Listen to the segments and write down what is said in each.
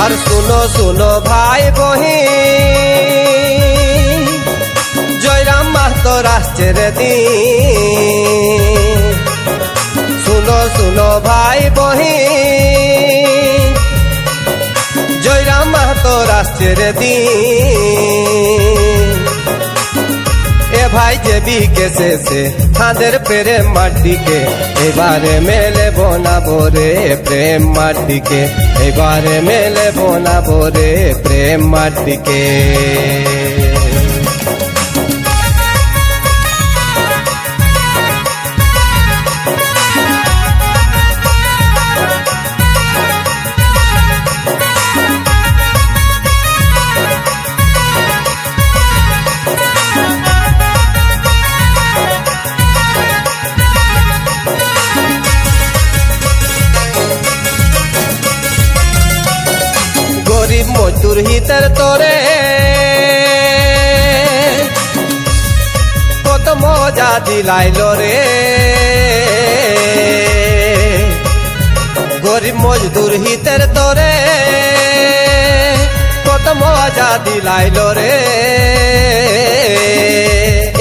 আর শুনো শুনো ভাই বহিন, জয়রাম মাহাতোর আসছে রে দিন। শুনো শুনো ভাই বহিন, জয়রাম মাহাতোর আসছে রে দিন। এ ভাই যে বিকেছে সে হাঁদের প্রেম মাটিকে, এবারে মেলে বোনাবো রে প্রেম মাটিকে, এবারে মেলে বোনাবো রে প্রেম মাটিকে। গরিব মজদুর হিতের তোরে কত মজা দিলাইল রে, গরিব মজদুর হিতের তোরে কত মজা দিলাইল রে।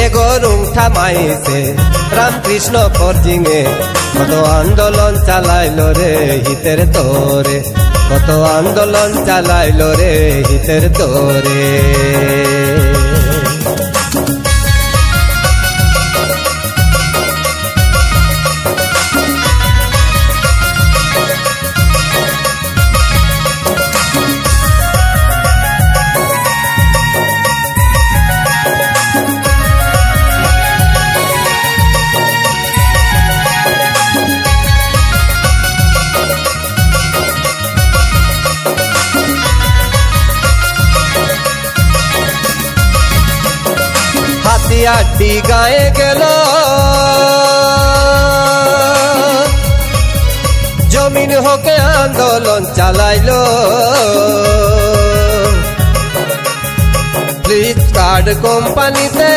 এগো রুংঠা মাইছে রামকৃষ্ণ ফরজিঙে, কত আন্দোলন চালাইল রে হিতের তোরে, কত আন্দোলন চালাইল রে হিতের তোরে। হাতিয়াটি গায়ে গেল জমিন হকে আন্দোলন চালাইল, ফ্লিপকার্ট কোম্পানিতে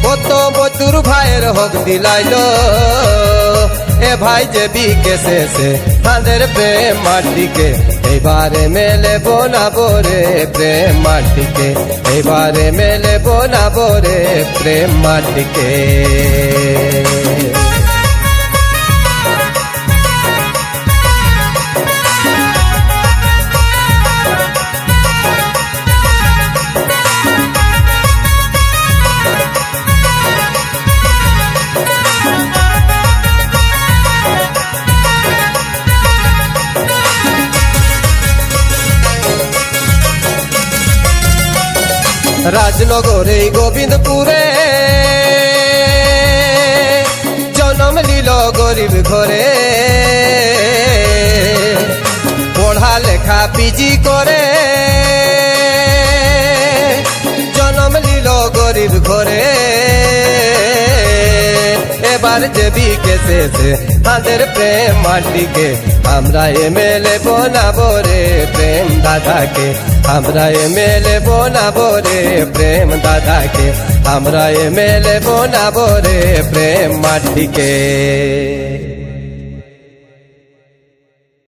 কত মজদুর ভাইয়ের হক দিলাইল। এ ভাই যে বিকেছে সে হাঁদের প্রেম মাটিকে, এবারে মেলে বোনাবো রে প্রেম মাটিকে, এবারে মেলে বোনাবো রে প্রেম মাটিকে। রাজনগরে গোবিন্দপুরে জন্ম নিল গরিব ঘরে, পড়া লেখা পিজি করে জন্ম নিল গরিব ঘরে। এবার যে বিকেছে সে হাঁদের প্রেম মাটিকে, আমরা এমএলএ বোনাবো রে প্রেম দাদাকে, আমরা এমএলএ বোনাবো রে প্রেম দাদাকে, আমরা এমএলএ বোনাবো রে প্রেম মাটিকে।